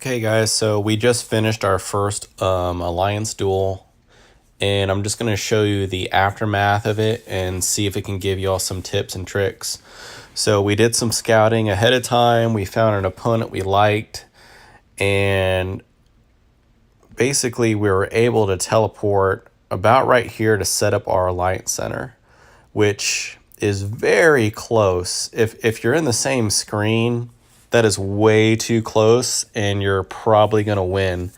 Okay, guys, so we just finished our first Alliance duel, and I'm just going to show you the aftermath of it and see if it can give you all some tips and tricks. So we did some scouting ahead of time. We found an opponent we liked, and basically we were able to teleport about right here to set up our Alliance Center, which is very close. If you're in the same screen, that is way too close, and you're probably going to win.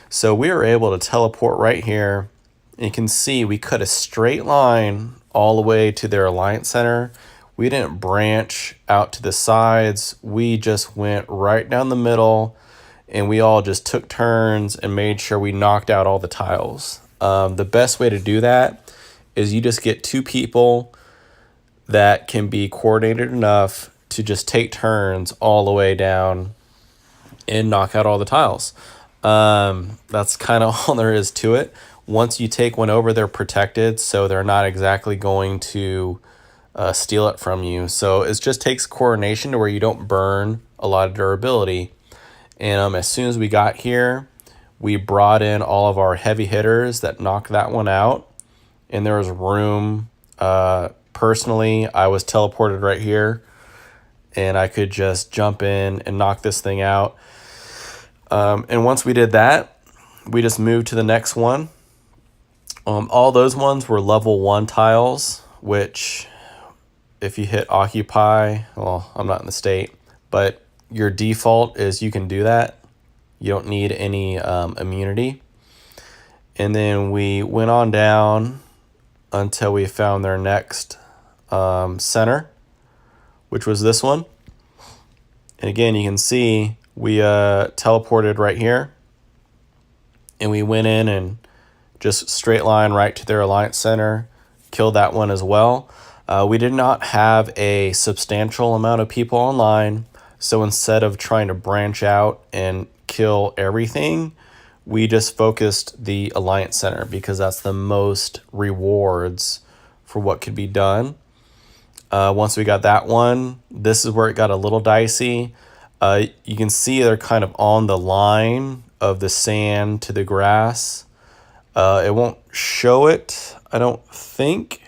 So we were able to teleport right here. And you can see we cut a straight line all the way to their Alliance Center. We didn't branch out to the sides. We just went right down the middle, and we all just took turns and made sure we knocked out all the tiles. The best way to do that is you just get two people that can be coordinated enough to just take turns all the way down and knock out all the tiles. That's kind of all there is to it. Once you take one over, they're protected, so they're not exactly going to steal it from you. So it just takes coordination to where you don't burn a lot of durability. And as soon as we got here, we brought in all of our heavy hitters that knocked that one out. And there was room. Personally, I was teleported right here, and I could just jump in and knock this thing out. And once we did that, we just moved to the next one. All those ones were level 1 tiles, which if you hit occupy, well, I'm not in the state, but your default is you can do that. You don't need any immunity. And then we went on down until we found their next center, which was this one. And again, you can see we teleported right here, and we went in and just straight line right to their Alliance Center, killed that one as well. We did not have a substantial amount of people online, so instead of trying to branch out and kill everything, we just focused the Alliance Center because that's the most rewards for what could be done. Once we got that one, this is where it got a little dicey. You can see they're kind of on the line of the sand to the grass. It won't show it, I don't think.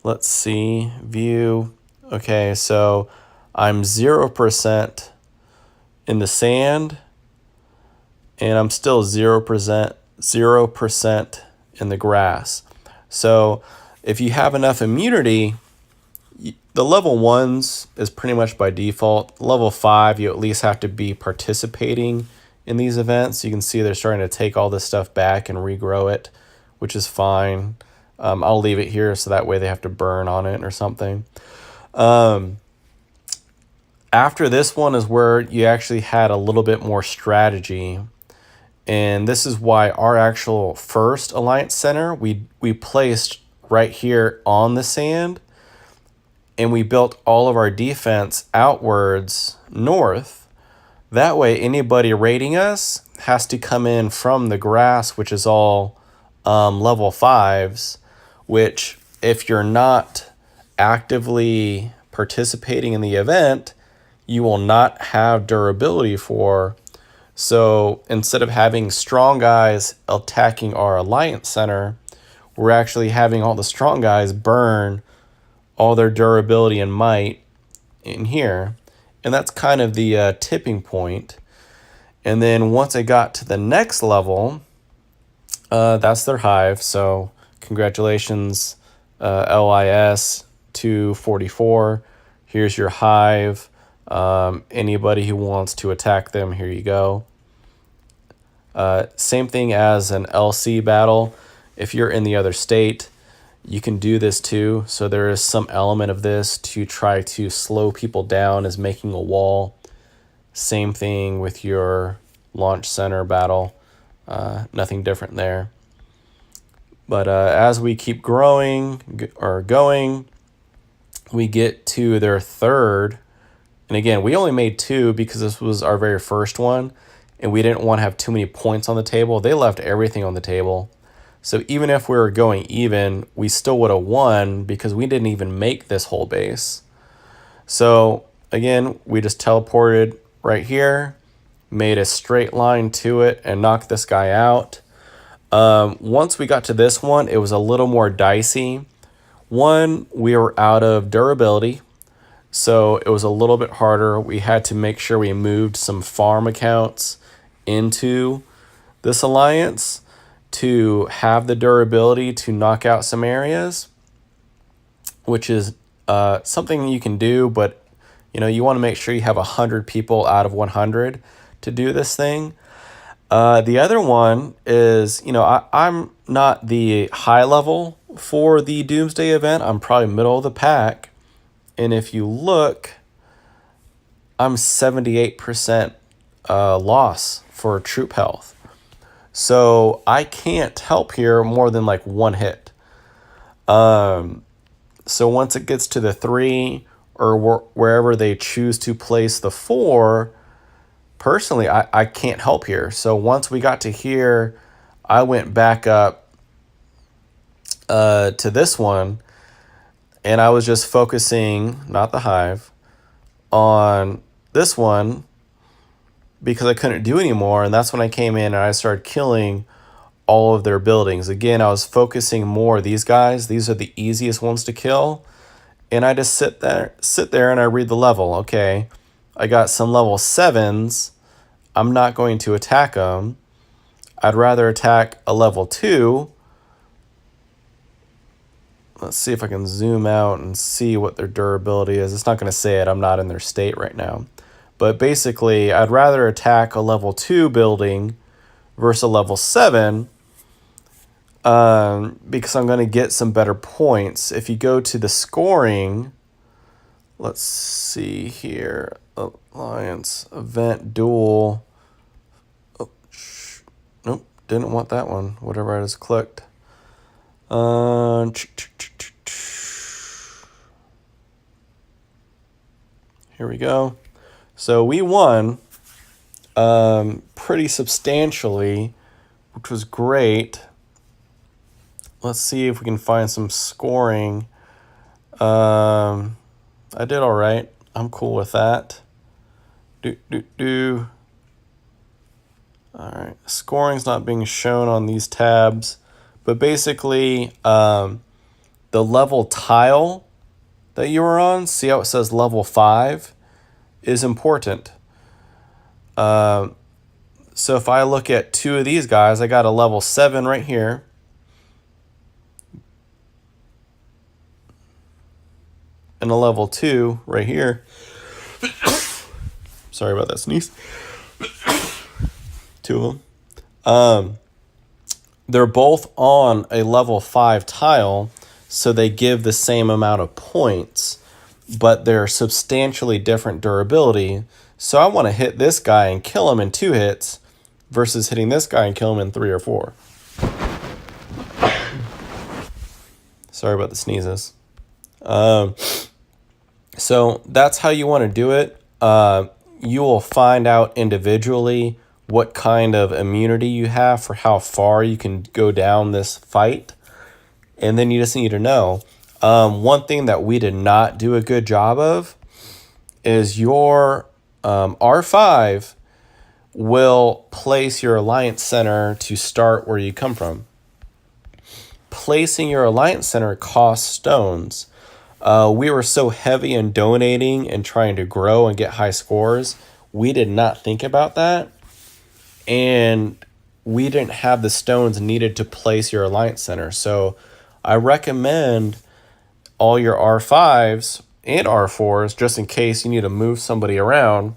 Let's see, view. Okay, so I'm 0% in the sand, and I'm still 0% in the grass. So if you have enough immunity, the level 1s is pretty much by default. Level 5, you at least have to be participating in these events. You can see they're starting to take all this stuff back and regrow it, which is fine. I'll leave it here so that way they have to burn on it or something. After this one is where you actually had a little bit more strategy. And this is why our actual first Alliance Center, we placed right here on the sand, and we built all of our defense outwards north. That way anybody raiding us has to come in from the grass, which is all level 5s, which if you're not actively participating in the event, you will not have durability for. So instead of having strong guys attacking our Alliance Center, we're actually having all the strong guys burn all their durability and might in here. And that's kind of the tipping point. And then once I got to the next level, that's their hive. So congratulations, LIS 244. Here's your hive. Anybody who wants to attack them, here you go. Same thing as an LC battle. If you're in the other state, you can do this too. So there is some element of this to try to slow people down as making a wall. Same thing with your launch center battle. Nothing different there. But as we keep growing or going, we get to their third. And again, we only made 2 because this was our very first one, and we didn't want to have too many points on the table. They left everything on the table. So even if we were going even, we still would have won because we didn't even make this whole base. So again, we just teleported right here, made a straight line to it, and knocked this guy out. Once we got to this one, it was a little more dicey. One, we were out of durability, so it was a little bit harder. We had to make sure we moved some farm accounts into this alliance to have the durability to knock out some areas, which is something you can do, but you want to make sure you have 100 people out of 100 to do this thing. The other one is, I'm not the high level for the Doomsday event. I'm probably middle of the pack. And if you look, I'm 78% loss for troop health. So I can't help here more than like one hit. So once it gets to the 3 or wherever they choose to place the 4, personally, I can't help here. So once we got to here, I went back up to this one, and I was just focusing, not the hive, on this one because I couldn't do anymore. And that's when I came in and I started killing all of their buildings. Again, I was focusing more these guys. These are the easiest ones to kill. And I just sit there and I read the level. Okay, I got some level 7s. I'm not going to attack them. I'd rather attack a level 2. Let's see if I can zoom out and see what their durability is. It's not going to say it. I'm not in their state right now. But basically, I'd rather attack a level 2 building versus a level 7 because I'm going to get some better points. If you go to the scoring, let's see here. Alliance, event, duel. Oh, nope, didn't want that one. Whatever I just clicked. Here we go. So we won pretty substantially, which was great. Let's see if we can find some scoring. I did all right. I'm cool with that. All right. Scoring's not being shown on these tabs. But basically, the level tile that you were on, see how it says level 5, is important. So if I look at 2 of these guys, I got a level 7 right here. And a level 2 right here. Sorry about that sneeze. 2 of them. They're both on a level 5 tile, so they give the same amount of points, but they're substantially different durability. So I want to hit this guy and kill him in 2 hits versus hitting this guy and kill him in 3 or 4. Sorry about the sneezes. So that's how you want to do it. You will find out individually what kind of immunity you have for how far you can go down this fight. And then you just need to know. One thing that we did not do a good job of is your R5 will place your alliance center to start where you come from. Placing your alliance center costs stones. We were so heavy in donating and trying to grow and get high scores, we did not think about that. And we didn't have the stones needed to place your alliance center. So I recommend all your R5s and R4s, just in case you need to move somebody around,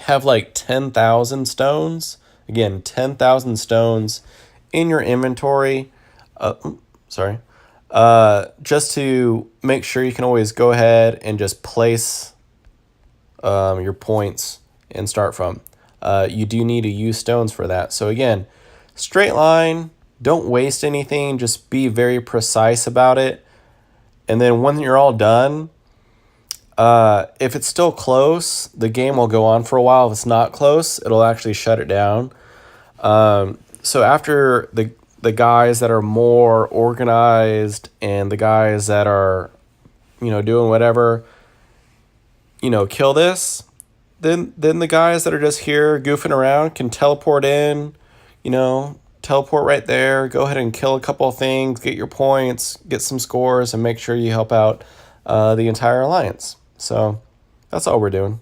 have like 10,000 stones. Again, 10,000 stones in your inventory. Just to make sure you can always go ahead and just place your points and start from. You do need to use stones for that. So again, straight line, don't waste anything. Just be very precise about it. And then when you're all done, if it's still close, the game will go on for a while. If it's not close, it'll actually shut it down. So after the guys that are more organized and the guys that are, doing whatever, kill this, then the guys that are just here goofing around can teleport in, teleport right there, go ahead and kill a couple of things, get your points, get some scores, and make sure you help out the entire alliance. So that's all we're doing.